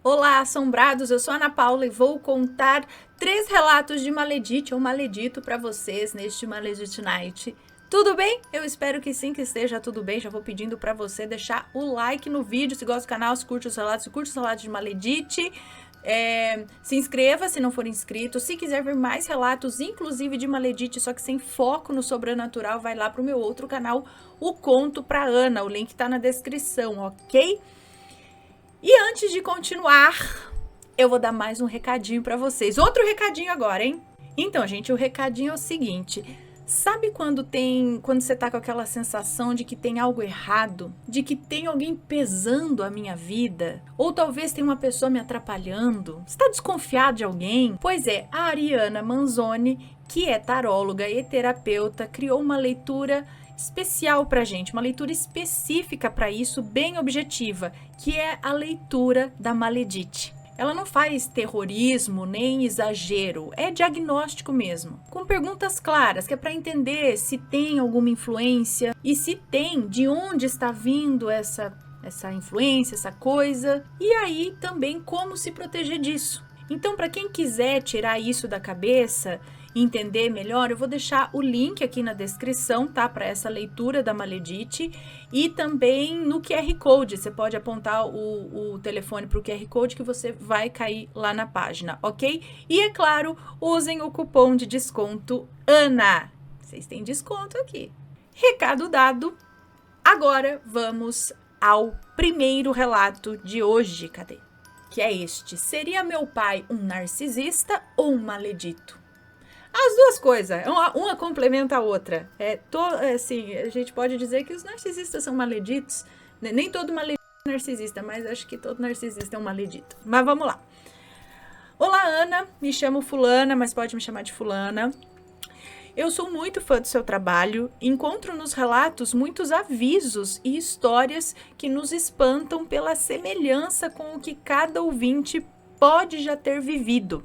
Olá, assombrados! Eu sou a Ana Paula e vou contar 3 relatos de Maledite ou Maledito para vocês neste Maledite Night. Tudo bem? Eu espero que sim, que esteja tudo bem. Já vou pedindo para você deixar o like no vídeo, se gosta do canal, se curte os relatos de Maledite. Se inscreva se não for inscrito. Se quiser ver mais relatos, inclusive de Maledite, só que sem foco no sobrenatural, vai lá pro meu outro canal, o Conto pra Ana. O link tá na descrição, ok? E antes de continuar, eu vou dar mais um recadinho para vocês. Outro recadinho agora, hein? Então, gente, o recadinho é o seguinte. Sabe quando você tá com aquela sensação de que tem algo errado? De que tem alguém pesando a minha vida? Ou talvez tem uma pessoa me atrapalhando? Você tá desconfiado de alguém? Pois é, a Ariana Manzoni, que é taróloga e terapeuta, criou uma leitura especial pra gente, uma leitura específica para isso, bem objetiva, que é a leitura da Maledite. Ela não faz terrorismo nem exagero, é diagnóstico mesmo, com perguntas claras, que é para entender se tem alguma influência e se tem, de onde está vindo essa influência, essa coisa, e aí também como se proteger disso. Então, para quem quiser tirar isso da cabeça, entender melhor, eu vou deixar o link aqui na descrição, tá? Para essa leitura da Maledite e também no QR Code. Você pode apontar o telefone para o QR Code que você vai cair lá na página, ok? E é claro, usem o cupom de desconto ANA. Vocês têm desconto aqui. Recado dado. Agora vamos ao primeiro relato de hoje. Cadê? Que é este. Seria meu pai um narcisista ou um maledito? As duas coisas, uma complementa a outra. Assim, a gente pode dizer que os narcisistas são maleditos. Nem todo maledito é narcisista, mas acho que todo narcisista é um maledito. Mas vamos lá. Olá, Ana. Me chamo Fulana, mas pode me chamar de Fulana. Eu sou muito fã do seu trabalho. Encontro nos relatos muitos avisos e histórias que nos espantam pela semelhança com o que cada ouvinte pode já ter vivido.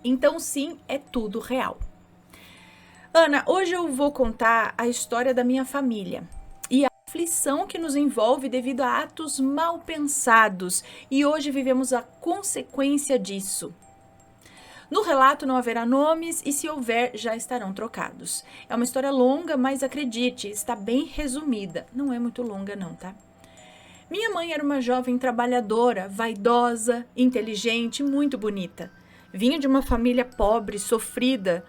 Então, sim, é tudo real. Ana, hoje eu vou contar a história da minha família e a aflição que nos envolve devido a atos mal pensados, e hoje vivemos a consequência disso. No relato não haverá nomes e, se houver, já estarão trocados. É uma história longa, mas acredite, está bem resumida. Não é muito longa não, tá? Minha mãe era uma jovem trabalhadora, vaidosa, inteligente, muito bonita. Vinha de uma família pobre, sofrida.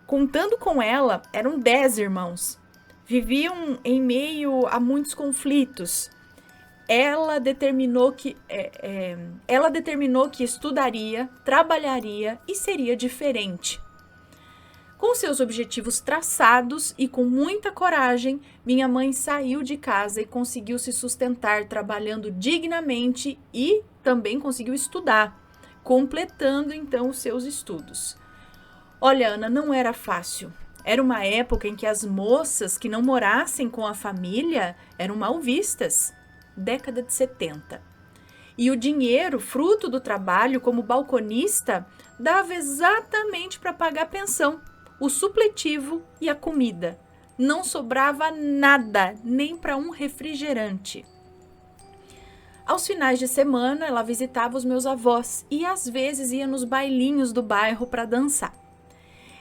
Contando com ela, eram 10 irmãos. Viviam em meio a muitos conflitos. Ela determinou que estudaria, trabalharia e seria diferente. Com seus objetivos traçados e com muita coragem, minha mãe saiu de casa e conseguiu se sustentar trabalhando dignamente e também conseguiu estudar, completando então os seus estudos. Olha, Ana, não era fácil. Era uma época em que as moças que não morassem com a família eram mal vistas. Década de 70. E o dinheiro, fruto do trabalho como balconista, dava exatamente para pagar a pensão, o supletivo e a comida. Não sobrava nada, nem para um refrigerante. Aos finais de semana, ela visitava os meus avós e às vezes ia nos bailinhos do bairro para dançar.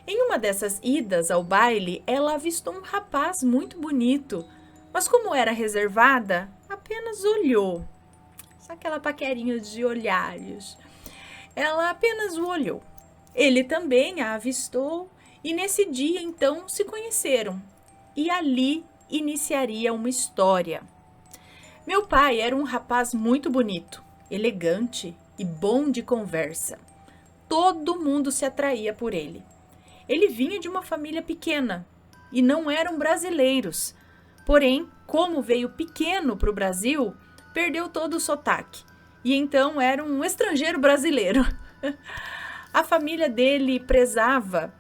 Em uma dessas idas ao baile, ela avistou um rapaz muito bonito, mas como era reservada, apenas olhou. Só aquela paquerinha de olhares. Ela apenas o olhou. Ele também a avistou e nesse dia, então, se conheceram. E ali iniciaria uma história. Meu pai era um rapaz muito bonito, elegante e bom de conversa. Todo mundo se atraía por ele. Ele vinha de uma família pequena e não eram brasileiros. Porém, como veio pequeno para o Brasil, perdeu todo o sotaque. E então era um estrangeiro brasileiro. A família dele prezava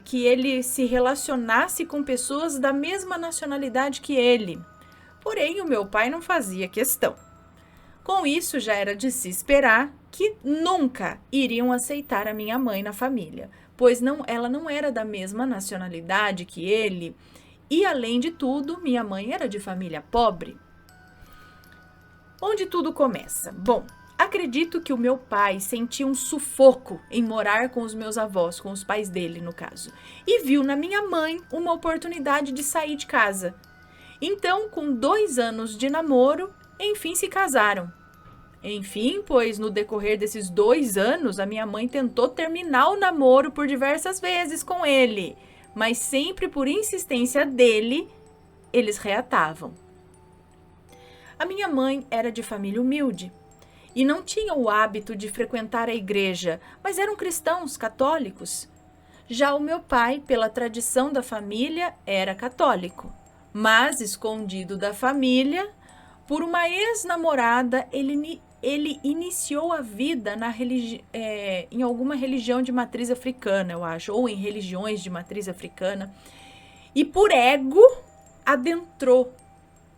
que ele se relacionasse com pessoas da mesma nacionalidade que ele. Porém, o meu pai não fazia questão. Com isso, já era de se esperar que nunca iriam aceitar a minha mãe na família, pois ela não era da mesma nacionalidade que ele e, além de tudo, minha mãe era de família pobre. Onde tudo começa? Bom, Acredito que o meu pai sentia um sufoco em morar com os meus avós, com os pais dele, no caso, e viu na minha mãe uma oportunidade de sair de casa. Então, com 2 anos de namoro, enfim se casaram. Enfim, pois no decorrer desses 2 anos, a minha mãe tentou terminar o namoro por diversas vezes com ele, mas sempre por insistência dele, eles reatavam. A minha mãe era de família humilde e não tinha o hábito de frequentar a igreja, mas eram cristãos católicos. Já o meu pai, pela tradição da família, era católico, mas escondido da família, por uma ex-namorada, ele iniciou a vida em alguma religião de matriz africana, eu acho, ou em religiões de matriz africana, e por ego adentrou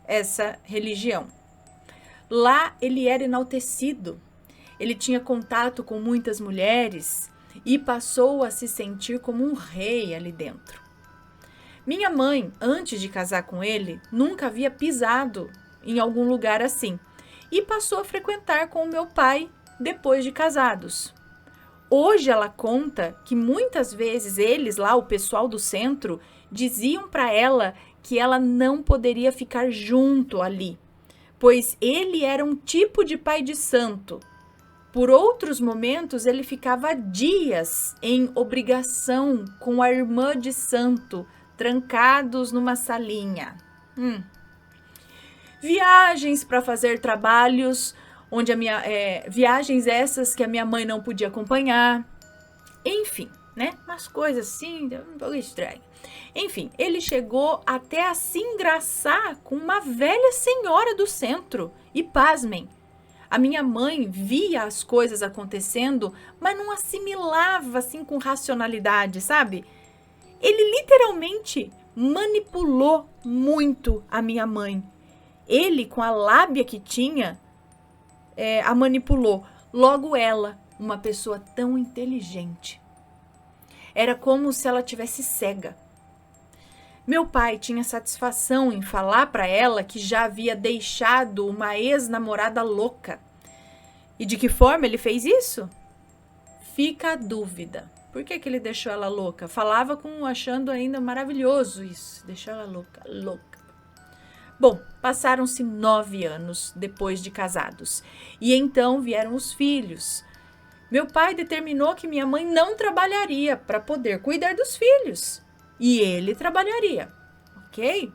essa religião. Lá ele era enaltecido, ele tinha contato com muitas mulheres e passou a se sentir como um rei ali dentro. Minha mãe, antes de casar com ele, nunca havia pisado em algum lugar assim e passou a frequentar com o meu pai depois de casados. Hoje ela conta que muitas vezes eles lá, o pessoal do centro, diziam para ela que ela não poderia ficar junto ali, pois ele era um tipo de pai de santo. Por outros momentos, ele ficava dias em obrigação com a irmã de santo, trancados numa salinha. Viagens para fazer trabalhos, viagens essas que a minha mãe não podia acompanhar. Enfim, né? Umas coisas assim, um pouco estranho. Enfim, ele chegou até a se engraçar com uma velha senhora do centro. E pasmem, a minha mãe via as coisas acontecendo, mas não assimilava assim com racionalidade, sabe? Ele literalmente manipulou muito a minha mãe. Ele, com a lábia que tinha, a manipulou. Logo ela, uma pessoa tão inteligente. Era como se ela tivesse cega. Meu pai tinha satisfação em falar para ela que já havia deixado uma ex-namorada louca. E de que forma ele fez isso? Fica a dúvida. Por que ele deixou ela louca? Falava achando ainda maravilhoso isso. Deixou ela louca. Bom, passaram-se 9 anos depois de casados. E então vieram os filhos. Meu pai determinou que minha mãe não trabalharia para poder cuidar dos filhos. E ele trabalharia, ok?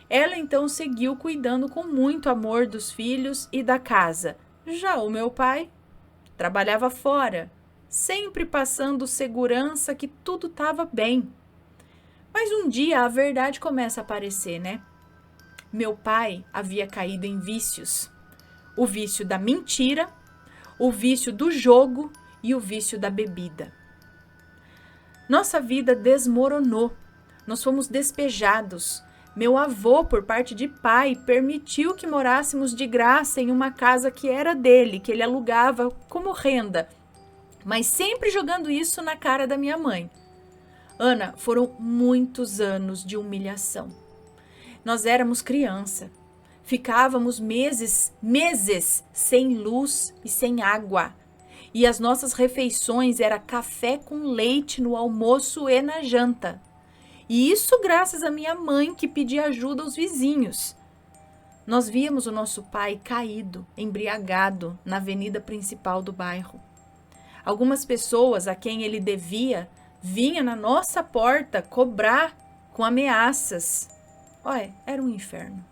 Ela então seguiu cuidando com muito amor dos filhos e da casa. Já o meu pai trabalhava fora, sempre passando segurança que tudo estava bem. Mas um dia a verdade começa a aparecer, né? Meu pai havia caído em vícios. O vício da mentira, o vício do jogo e o vício da bebida. Nossa vida desmoronou. Nós fomos despejados. Meu avô, por parte de pai, permitiu que morássemos de graça em uma casa que era dele, que ele alugava como renda, mas sempre jogando isso na cara da minha mãe. Ana, foram muitos anos de humilhação. Nós éramos criança. Ficávamos meses sem luz e sem água. E as nossas refeições era café com leite no almoço e na janta. E isso graças à minha mãe que pedia ajuda aos vizinhos. Nós víamos o nosso pai caído, embriagado, na avenida principal do bairro. Algumas pessoas a quem ele devia vinham na nossa porta cobrar com ameaças. Olha, era um inferno.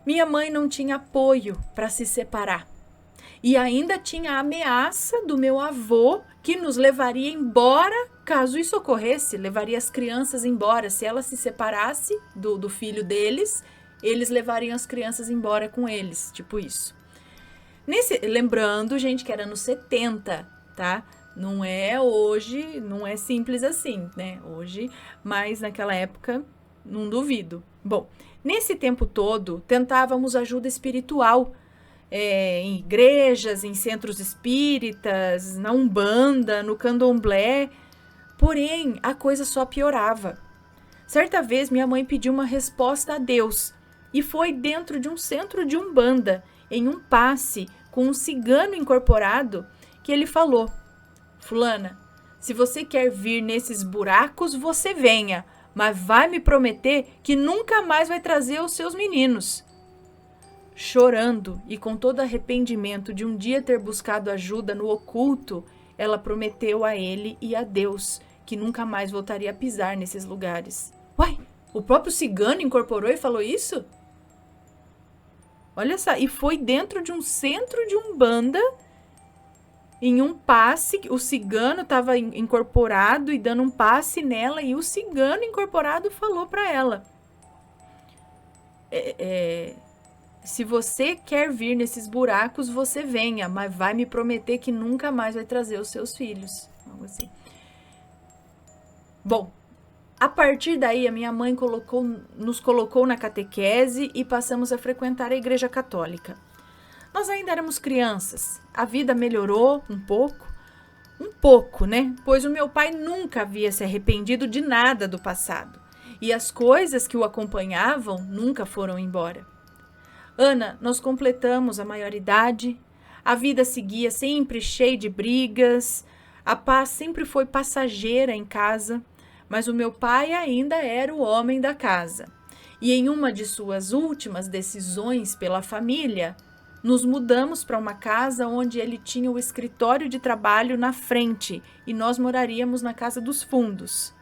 Minha mãe não tinha apoio para se separar. E ainda tinha a ameaça do meu avô que nos levaria embora, caso isso ocorresse, levaria as crianças embora. Se ela se separasse do filho deles, eles levariam as crianças embora com eles, tipo isso. Lembrando, gente, que era nos 70, tá? Não é hoje, não é simples assim, né? Hoje, mas naquela época, não duvido. Bom, nesse tempo todo, tentávamos ajuda espiritual, em igrejas, em centros espíritas, na Umbanda, no Candomblé. Porém, a coisa só piorava. Certa vez, minha mãe pediu uma resposta a Deus e foi dentro de um centro de Umbanda, em um passe, com um cigano incorporado que ele falou: fulana, se você quer vir nesses buracos, você venha, mas vai me prometer que nunca mais vai trazer os seus meninos. Chorando e com todo arrependimento de um dia ter buscado ajuda no oculto, ela prometeu a ele e a Deus que nunca mais voltaria a pisar nesses lugares. Uai, o próprio cigano incorporou e falou isso? Olha só, e foi dentro de um centro de umbanda, em um passe, o cigano estava incorporado e dando um passe nela, e o cigano incorporado falou para ela: se você quer vir nesses buracos, você venha, mas vai me prometer que nunca mais vai trazer os seus filhos. Algo assim. Bom, a partir daí a minha mãe nos colocou na catequese e passamos a frequentar a igreja católica. Nós ainda éramos crianças, a vida melhorou um pouco, né? Pois o meu pai nunca havia se arrependido de nada do passado e as coisas que o acompanhavam nunca foram embora. Ana, nós completamos a maioridade, a vida seguia sempre cheia de brigas, a paz sempre foi passageira em casa, mas o meu pai ainda era o homem da casa. E em uma de suas últimas decisões pela família, nos mudamos para uma casa onde ele tinha o escritório de trabalho na frente e nós moraríamos na casa dos fundos.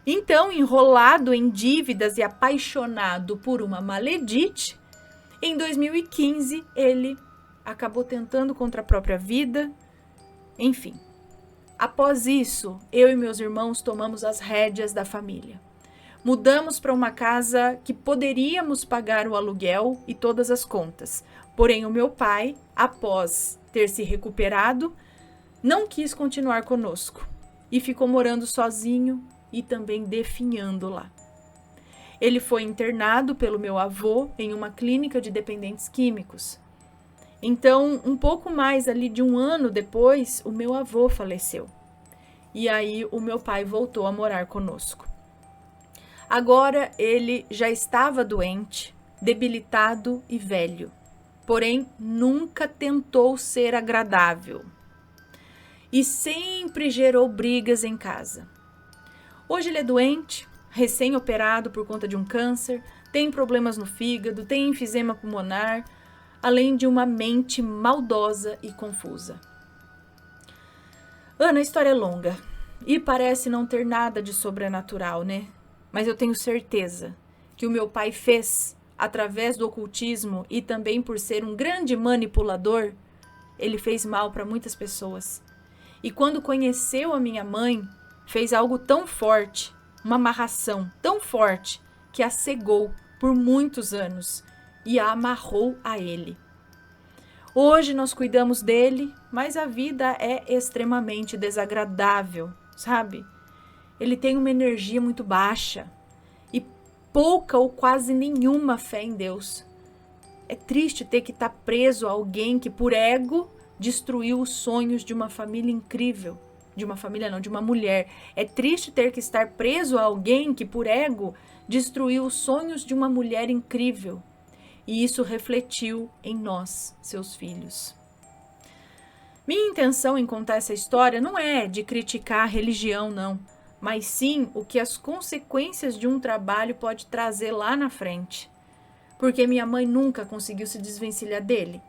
Então, enrolado em dívidas e apaixonado por uma maledite, em 2015 ele acabou tentando contra a própria vida. Enfim, após isso, eu e meus irmãos tomamos as rédeas da família. Mudamos para uma casa que poderíamos pagar o aluguel e todas as contas. Porém, o meu pai, após ter se recuperado, não quis continuar conosco e ficou morando sozinho e também definhando lá. Ele foi internado pelo meu avô em uma clínica de dependentes químicos. Então, um pouco mais ali de um ano depois, o meu avô faleceu. E aí o meu pai voltou a morar conosco. Agora ele já estava doente, debilitado e velho. Porém, nunca tentou ser agradável. E sempre gerou brigas em casa. Hoje ele é doente, recém-operado por conta de um câncer, tem problemas no fígado, tem enfisema pulmonar, além de uma mente maldosa e confusa. Ana, a história é longa e parece não ter nada de sobrenatural, né? Mas eu tenho certeza que o meu pai fez, através do ocultismo e também por ser um grande manipulador, ele fez mal para muitas pessoas. E quando conheceu a minha mãe, fez algo tão forte, uma amarração tão forte, que a cegou por muitos anos e a amarrou a ele. Hoje nós cuidamos dele, mas a vida é extremamente desagradável, sabe? Ele tem uma energia muito baixa e pouca ou quase nenhuma fé em Deus. É triste ter que estar preso a alguém que, por ego, destruiu os sonhos de uma família incrível. De uma família não, de uma mulher. É triste ter que estar preso a alguém que, por ego, destruiu os sonhos de uma mulher incrível. E isso refletiu em nós, seus filhos. Minha intenção em contar essa história não é de criticar a religião, não, mas sim o que as consequências de um trabalho pode trazer lá na frente. Porque minha mãe nunca conseguiu se desvencilhar dele.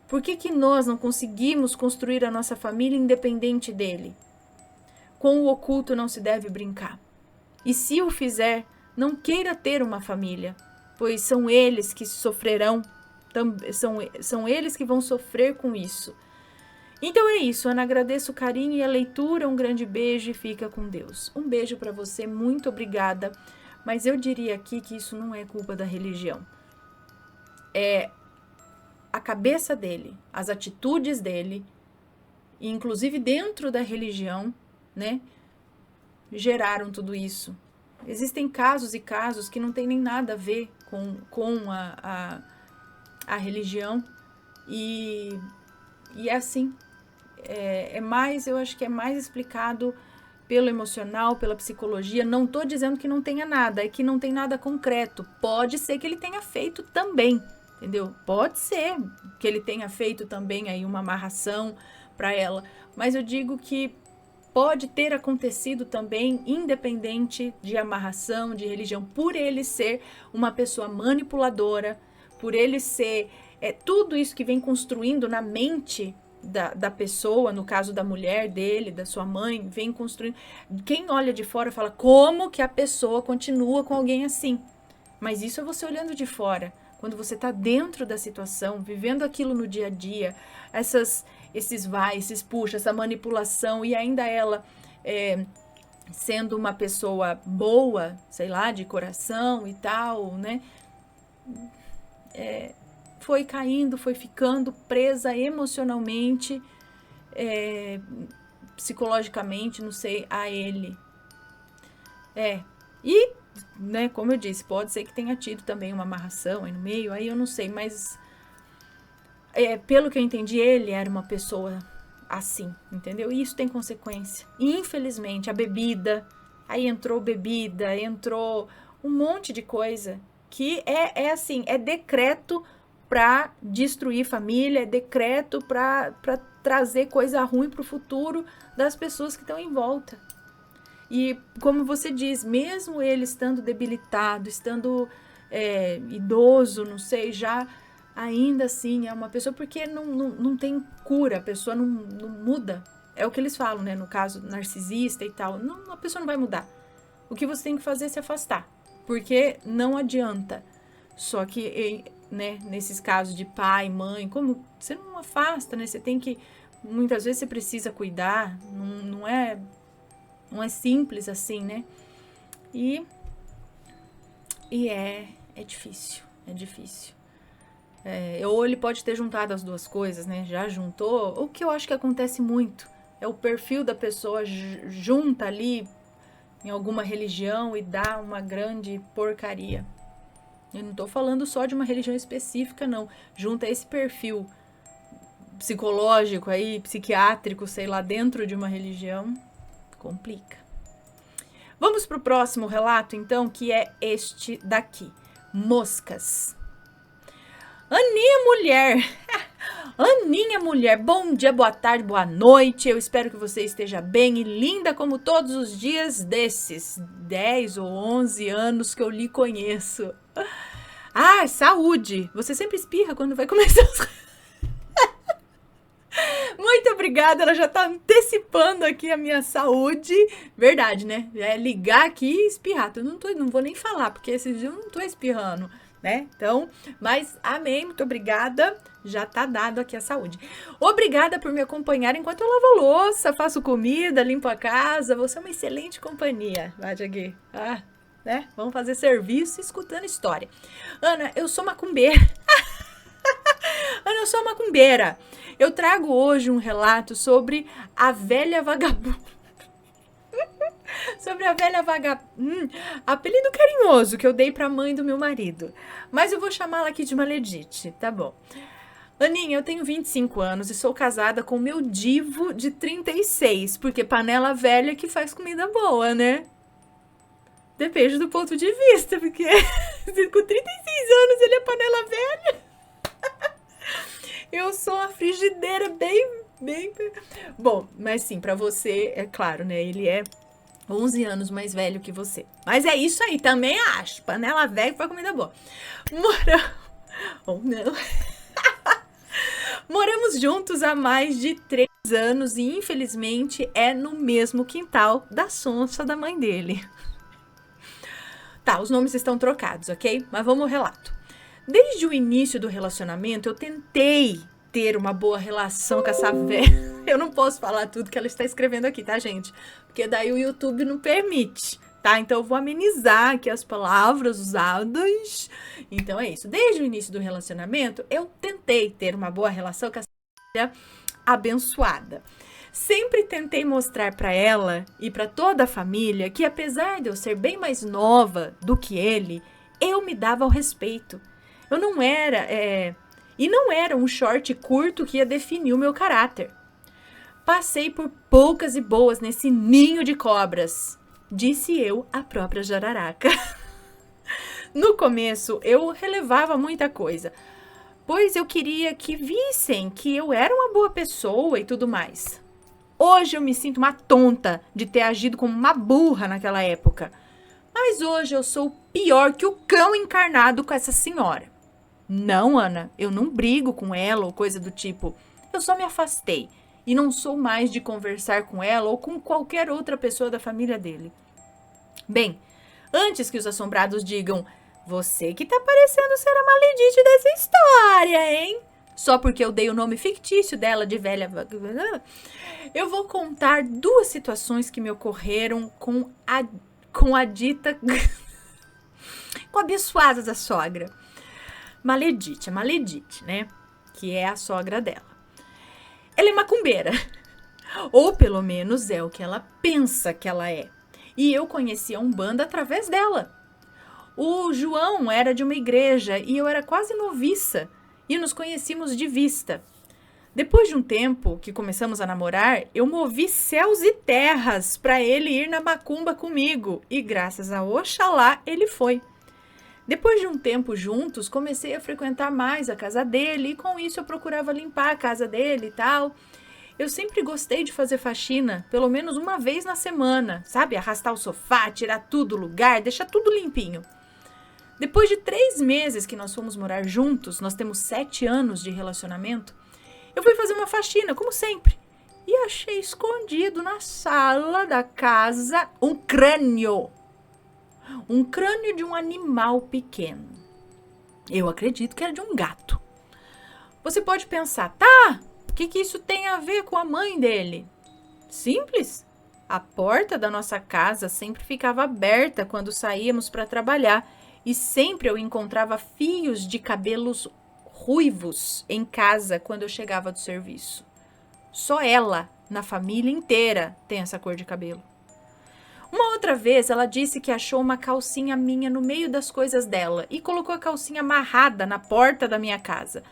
Por que nós não conseguimos construir a nossa família independente dele? Com o oculto não se deve brincar. E se o fizer, não queira ter uma família, pois são eles que sofrerão, são eles que vão sofrer com isso. Então é isso, Ana, agradeço o carinho e a leitura, um grande beijo e fica com Deus. Um beijo para você, muito obrigada, mas eu diria aqui que isso não é culpa da religião. É a cabeça dele, as atitudes dele, e inclusive dentro da religião, né, geraram tudo isso. Existem casos e casos que não tem nem nada a ver com a religião e é assim. Eu acho que é mais explicado pelo emocional, pela psicologia. Não estou dizendo que não tenha nada, é que não tem nada concreto. Pode ser que ele tenha feito também, entendeu? Pode ser que ele tenha feito também aí uma amarração para ela, mas eu digo que pode ter acontecido também, independente de amarração, de religião, por ele ser uma pessoa manipuladora, por ele ser tudo isso que vem construindo na mente da pessoa, no caso da mulher dele, da sua mãe, vem construindo. Quem olha de fora fala, como que a pessoa continua com alguém assim? Mas isso é você olhando de fora. Quando você está dentro da situação, vivendo aquilo no dia a dia, esses vai, esses puxa, essa manipulação, e ainda ela sendo uma pessoa boa, sei lá, de coração e tal, né? Foi caindo, foi ficando presa emocionalmente, psicologicamente, não sei, a ele. E, né, como eu disse, pode ser que tenha tido também uma amarração aí no meio, aí eu não sei, mas pelo que eu entendi, ele era uma pessoa assim, entendeu? E isso tem consequência. E, infelizmente, a bebida, aí entrou bebida, entrou um monte de coisa que assim, é decreto para destruir família, é decreto para trazer coisa ruim para o futuro das pessoas que estão em volta. E como você diz, mesmo ele estando debilitado, estando idoso, não sei, já ainda assim é uma pessoa, porque não tem cura, a pessoa não muda. É o que eles falam, né? No caso narcisista e tal, a pessoa não vai mudar. O que você tem que fazer é se afastar, porque não adianta. Só que, né, nesses casos de pai, mãe, como você não afasta, né? Você tem que, muitas vezes você precisa cuidar, não é simples assim, né? E é difícil, é difícil. Ou ele pode ter juntado as duas coisas, né? Já juntou. O que eu acho que acontece muito é o perfil da pessoa junta ali em alguma religião e dá uma grande porcaria. Eu não tô falando só de uma religião específica, não. Junta esse perfil psicológico aí, psiquiátrico, sei lá, dentro de uma religião, complica. Vamos pro próximo relato, então, que é este daqui. Moscas. Aninha mulher, bom dia, boa tarde, boa noite. Eu espero que você esteja bem e linda como todos os dias desses 10 ou 11 anos que eu lhe conheço. Ah, saúde! Você sempre espirra quando vai começar as coisas. Muito obrigada, ela já tá antecipando aqui a minha saúde. Verdade, né? É ligar aqui e espirrar. Eu não vou nem falar, porque esses dias eu não tô espirrando, né? Então, mas amém, muito obrigada. Já tá dado aqui a saúde. Obrigada por me acompanhar enquanto eu lavo a louça, faço comida, limpo a casa. Você é uma excelente companhia. Vai, Diagui. Né? Vamos fazer serviço escutando história. Ana, eu sou macumbeira. Ana, eu sou macumbeira. Eu trago hoje um relato sobre a velha vagabunda. Sobre a velha vagabunda. Apelido carinhoso que eu dei pra mãe do meu marido. Mas eu vou chamá-la aqui de Maledite, tá bom? Aninha, eu tenho 25 anos e sou casada com meu divo de 36, porque panela velha que faz comida boa, né? Depende do ponto de vista, porque com 36 anos ele é panela velha. Eu sou uma frigideira bem... Bom, mas sim, pra você, é claro, né? Ele é 11 anos mais velho que você. Mas é isso aí, também acho. Panela velha faz comida boa. Ou não. Moramos juntos há mais de 3 anos e, infelizmente, é no mesmo quintal da sonsa da mãe dele. Tá, os nomes estão trocados, ok? Mas vamos ao relato. Desde o início do relacionamento, eu tentei ter uma boa relação com essa velha. Eu não posso falar tudo que ela está escrevendo aqui, tá, gente? Porque daí o YouTube não permite, tá? Então eu vou amenizar aqui as palavras usadas. Então é isso. Desde o início do relacionamento, eu tentei ter uma boa relação com essa velha abençoada. Sempre tentei mostrar para ela e para toda a família que, apesar de eu ser bem mais nova do que ele, eu me dava ao respeito. Eu não era... E não era um short curto que ia definir o meu caráter. Passei por poucas e boas nesse ninho de cobras, disse eu, a própria jararaca. No começo, eu relevava muita coisa. pois eu queria que vissem que eu era uma boa pessoa e tudo mais. Hoje eu me sinto uma tonta de ter agido como uma burra naquela época. Mas hoje eu sou pior que o cão encarnado com essa senhora. Não, Ana, eu não brigo com ela ou coisa do tipo. Eu só me afastei e não sou mais de conversar com ela ou com qualquer outra pessoa da família dele. Bem, antes que os assombrados digam, você que tá parecendo ser a maledite dessa história, hein? Só porque eu dei o nome fictício dela de velha... Eu vou contar 2 situações que me ocorreram com a dita... com a abençoada da sogra. Maledite, a Maledite, né? Que é a sogra dela. Ela é macumbeira. Ou pelo menos é o que ela pensa que ela é. E eu conheci a Umbanda através dela. O João era de uma igreja e eu era quase noviça. E nos conhecíamos de vista. Depois de um tempo que começamos a namorar, eu movi céus e terras para ele ir na macumba comigo. E graças a Oxalá, ele foi. Depois de um tempo juntos, comecei a frequentar mais a casa dele e com isso eu procurava limpar a casa dele e tal. Eu sempre gostei de fazer faxina, pelo menos uma vez na semana, sabe? Arrastar o sofá, tirar tudo do lugar, deixar tudo limpinho. Depois de 3 meses que nós fomos morar juntos, nós temos 7 anos de relacionamento, eu fui fazer uma faxina, como sempre, e achei escondido na sala da casa um crânio. Um crânio de um animal pequeno. Eu acredito que era de um gato. Você pode pensar, tá, o que isso tem a ver com a mãe dele? Simples. A porta da nossa casa sempre ficava aberta quando saíamos para trabalhar e sempre eu encontrava fios de cabelos ruivos em casa quando eu chegava do serviço. Só ela, na família inteira, tem essa cor de cabelo. Uma outra vez, ela disse que achou uma calcinha minha no meio das coisas dela e colocou a calcinha amarrada na porta da minha casa.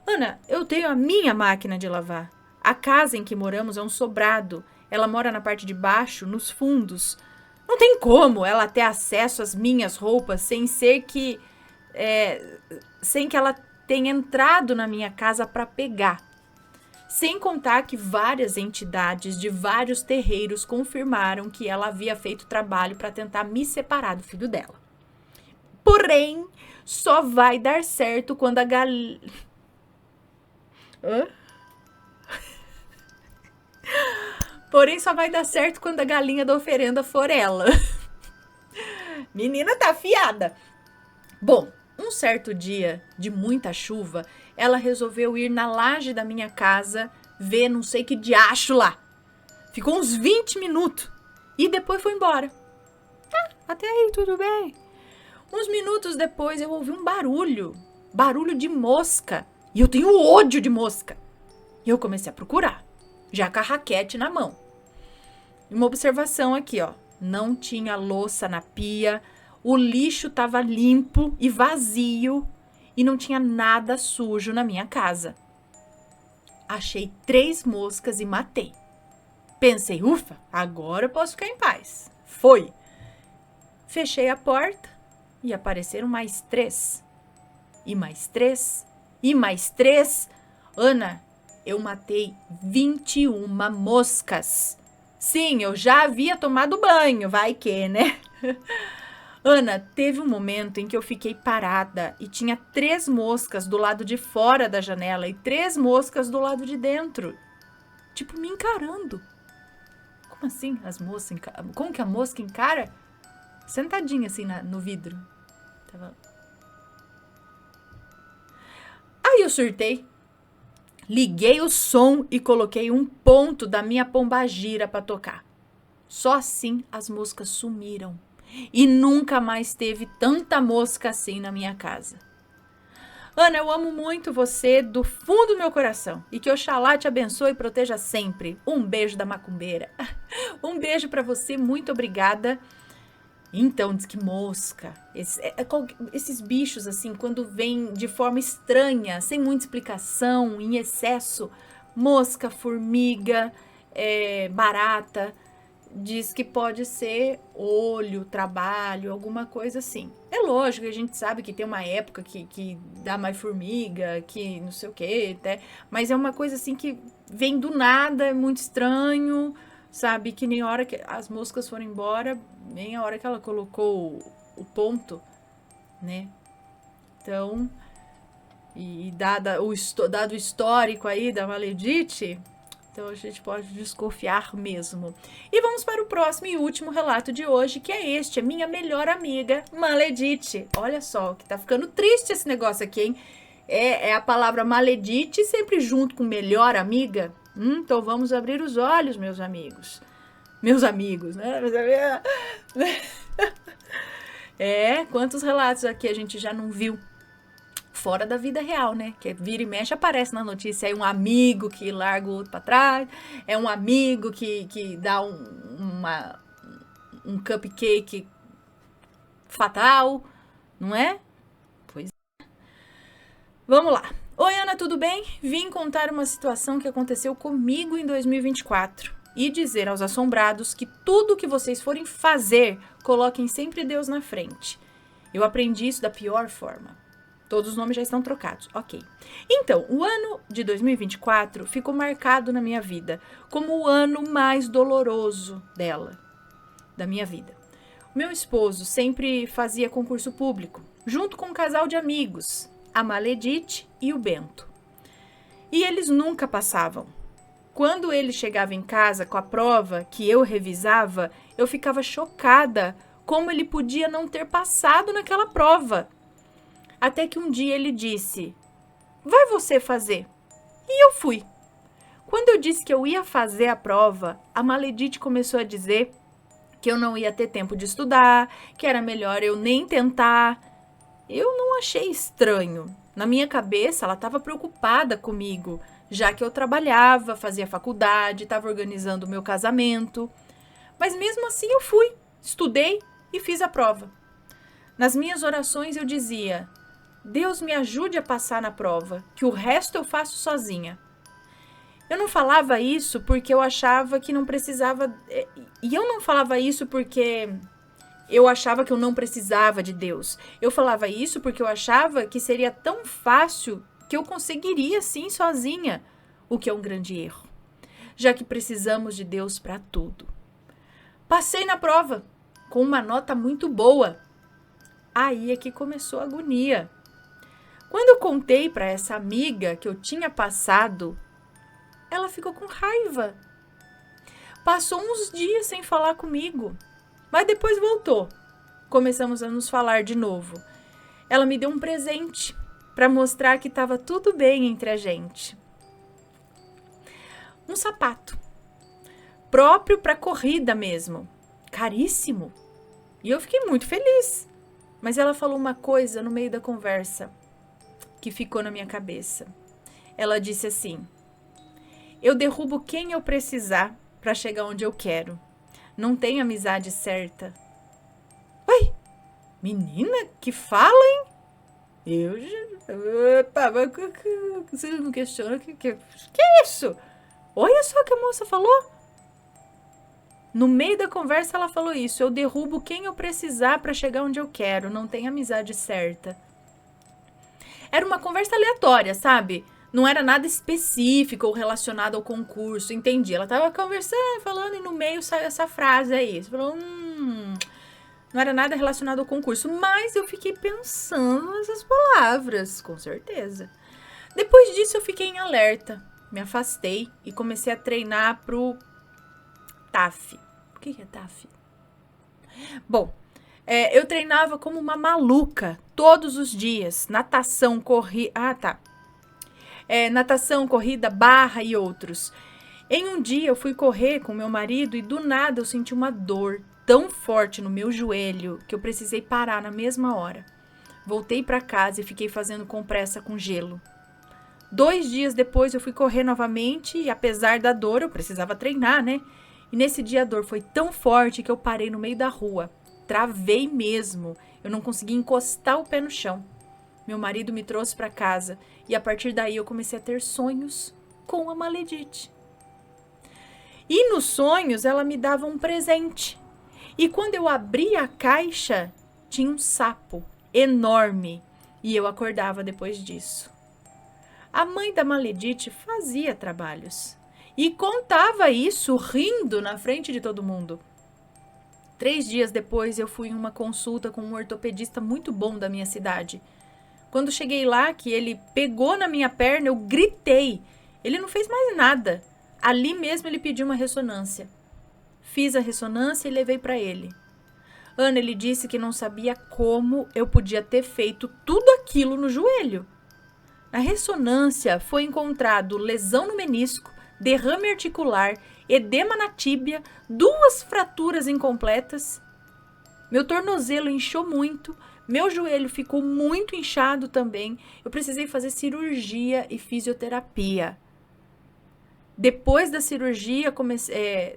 Ana, eu tenho a minha máquina de lavar. A casa em que moramos é um sobrado. Ela mora na parte de baixo, nos fundos. Não tem como ela ter acesso às minhas roupas sem que ela tenha entrado na minha casa para pegar. Sem contar que várias entidades de vários terreiros confirmaram que ela havia feito trabalho para tentar me separar do filho dela. Porém, só vai dar certo quando a galinha... Porém, só vai dar certo quando a galinha da oferenda for ela. Menina tá afiada. Bom, um certo dia de muita chuva, ela resolveu ir na laje da minha casa ver não sei que diacho lá. Ficou uns 20 minutos e depois foi embora. Até aí tudo bem. Uns minutos depois eu ouvi um barulho de mosca. E eu tenho ódio de mosca. E eu comecei a procurar, já com a raquete na mão. Uma observação aqui, ó. Não tinha louça na pia, o lixo estava limpo e vazio e não tinha nada sujo na minha casa. Achei 3 moscas e matei. Pensei, ufa, agora eu posso ficar em paz. Foi. Fechei a porta e apareceram mais 3. E mais 3. E mais 3. Ana, eu matei 21 moscas. Sim, eu já havia tomado banho, vai que, né? Ana, teve um momento em que eu fiquei parada e tinha 3 moscas do lado de fora da janela e 3 moscas do lado de dentro. Tipo, me encarando. Como assim as moscas? Como que a mosca encara? Sentadinha assim no vidro. Aí eu surtei. Liguei o som e coloquei um ponto da minha pombagira para tocar. Só assim as moscas sumiram. E nunca mais teve tanta mosca assim na minha casa. Ana, eu amo muito você do fundo do meu coração. E que Oxalá te abençoe e proteja sempre. Um beijo da macumbeira. Um beijo para você, muito obrigada. Então, diz que mosca, esses bichos assim, quando vêm de forma estranha, sem muita explicação, em excesso, mosca, formiga, barata, diz que pode ser olho, trabalho, alguma coisa assim. É lógico que a gente sabe que tem uma época que dá mais formiga, que não sei o que, até, mas é uma coisa assim que vem do nada, é muito estranho, sabe? Que nem a hora que as moscas foram embora, nem a hora que ela colocou o ponto, né? Então, e dado o histórico aí da Maledite, então a gente pode desconfiar mesmo. E vamos para o próximo e último relato de hoje, que é este, a minha melhor amiga Maledite. Olha só, que tá ficando triste esse negócio aqui, hein? É a palavra Maledite sempre junto com melhor amiga. Então vamos abrir os olhos, meus amigos. Meus amigos, né? Quantos relatos aqui a gente já não viu? Fora da vida real, né? Que vira e mexe, aparece na notícia aí um amigo que larga o outro pra trás, é um amigo que dá um cupcake fatal, não é? Pois é. Vamos lá. Oi, Ana, tudo bem? Vim contar uma situação que aconteceu comigo em 2024 e dizer aos assombrados que tudo que vocês forem fazer, coloquem sempre Deus na frente. Eu aprendi isso da pior forma. Todos os nomes já estão trocados, ok. Então, o ano de 2024 ficou marcado na minha vida como o ano mais doloroso da minha vida. O meu esposo sempre fazia concurso público, junto com um casal de amigos, a Maledite e o Bento. E eles nunca passavam. Quando ele chegava em casa com a prova que eu revisava, eu ficava chocada como ele podia não ter passado naquela prova. Até que um dia ele disse, vai você fazer. E eu fui. Quando eu disse que eu ia fazer a prova, a Maledite começou a dizer que eu não ia ter tempo de estudar, que era melhor eu nem tentar. Eu não achei estranho. Na minha cabeça, ela estava preocupada comigo, já que eu trabalhava, fazia faculdade, estava organizando o meu casamento. Mas mesmo assim eu fui, estudei e fiz a prova. Nas minhas orações eu dizia, Deus me ajude a passar na prova, que o resto eu faço sozinha. Eu não falava isso porque eu achava que não precisava... E eu não falava isso porque eu achava que eu não precisava de Deus. Eu falava isso porque eu achava que seria tão fácil que eu conseguiria sim sozinha, o que é um grande erro, já que precisamos de Deus para tudo. Passei na prova com uma nota muito boa. Aí é que começou a agonia. Quando eu contei para essa amiga que eu tinha passado, ela ficou com raiva. Passou uns dias sem falar comigo, mas depois voltou. Começamos a nos falar de novo. Ela me deu um presente para mostrar que estava tudo bem entre a gente. Um sapato, próprio para corrida mesmo, caríssimo. E eu fiquei muito feliz. Mas ela falou uma coisa no meio da conversa que ficou na minha cabeça. Ela disse assim, eu derrubo quem eu precisar para chegar onde eu quero. Não tem amizade certa. Ué, menina, que fala, hein? Você não questiona, que é isso? Olha só o que a moça falou. No meio da conversa ela falou isso, eu derrubo quem eu precisar para chegar onde eu quero, não tem amizade certa. Era uma conversa aleatória, sabe? Não era nada específico ou relacionado ao concurso, entendi. Ela tava conversando, falando, e no meio saiu essa frase aí. Você falou, não era nada relacionado ao concurso, mas eu fiquei pensando nessas palavras, com certeza. Depois disso eu fiquei em alerta, me afastei e comecei a treinar pro TAF. O que é TAF? Bom, eu treinava como uma maluca todos os dias, natação, corrida, natação, corrida, barra e outros. Em um dia eu fui correr com meu marido e do nada eu senti uma dor tão forte no meu joelho que eu precisei parar na mesma hora. Voltei para casa e fiquei fazendo compressa com gelo. 2 dias depois eu fui correr novamente e apesar da dor eu precisava treinar, né? E nesse dia a dor foi tão forte que eu parei no meio da rua. Travei mesmo. Eu não consegui encostar o pé no chão. Meu marido me trouxe para casa e a partir daí eu comecei a ter sonhos com a Maledite. E nos sonhos ela me dava um presente. E quando eu abria a caixa, tinha um sapo enorme. E eu acordava depois disso. A mãe da Maledite fazia trabalhos. E contava isso rindo na frente de todo mundo. 3 dias depois eu fui em uma consulta com um ortopedista muito bom da minha cidade. Quando cheguei lá, que ele pegou na minha perna, eu gritei. Ele não fez mais nada. Ali mesmo ele pediu uma ressonância. Fiz a ressonância e levei para ele. Ana, ele disse que não sabia como eu podia ter feito tudo aquilo no joelho. Na ressonância foi encontrado lesão no menisco, derrame articular, edema na tíbia, 2 fraturas incompletas. Meu tornozelo inchou muito, meu joelho ficou muito inchado também. Eu precisei fazer cirurgia e fisioterapia. Depois da cirurgia, eu comecei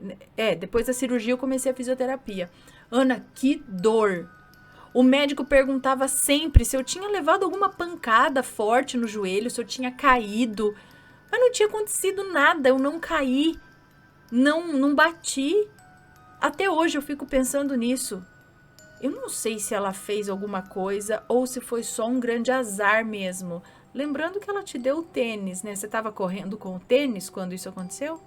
a fisioterapia. Ana, que dor! O médico perguntava sempre se eu tinha levado alguma pancada forte no joelho, se eu tinha caído. Mas não tinha acontecido nada, eu não caí, não bati. Até hoje eu fico pensando nisso. Eu não sei se ela fez alguma coisa ou se foi só um grande azar mesmo. Lembrando que ela te deu o tênis, né? Você estava correndo com o tênis quando isso aconteceu?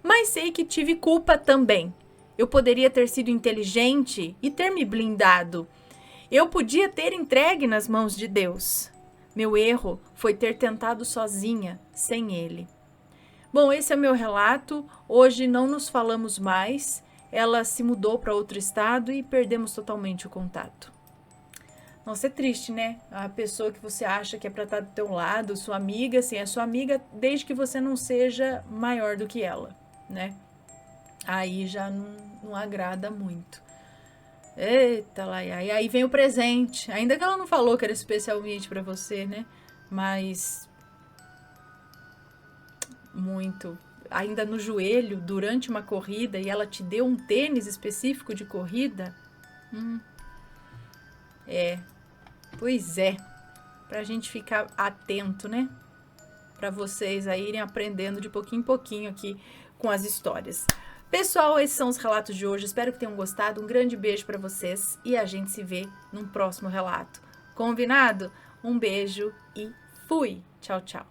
Mas sei que tive culpa também. Eu poderia ter sido inteligente e ter me blindado. Eu podia ter entregue nas mãos de Deus. Meu erro foi ter tentado sozinha, sem Ele. Bom, esse é o meu relato. Hoje não nos falamos mais. Ela se mudou para outro estado e perdemos totalmente o contato. Nossa, é triste, né? A pessoa que você acha que é para estar do teu lado, sua amiga, assim, é sua amiga desde que você não seja maior do que ela, né? Aí já não agrada muito. Eita, lá, e aí vem o presente. Ainda que ela não falou que era especialmente para você, né? Mas muito. Ainda no joelho, durante uma corrida, e ela te deu um tênis específico de corrida. Pois é. Pra gente ficar atento, né? Pra vocês aí irem aprendendo de pouquinho em pouquinho aqui com as histórias. Pessoal, esses são os relatos de hoje. Espero que tenham gostado. Um grande beijo pra vocês e a gente se vê num próximo relato. Combinado? Um beijo e fui! Tchau, tchau.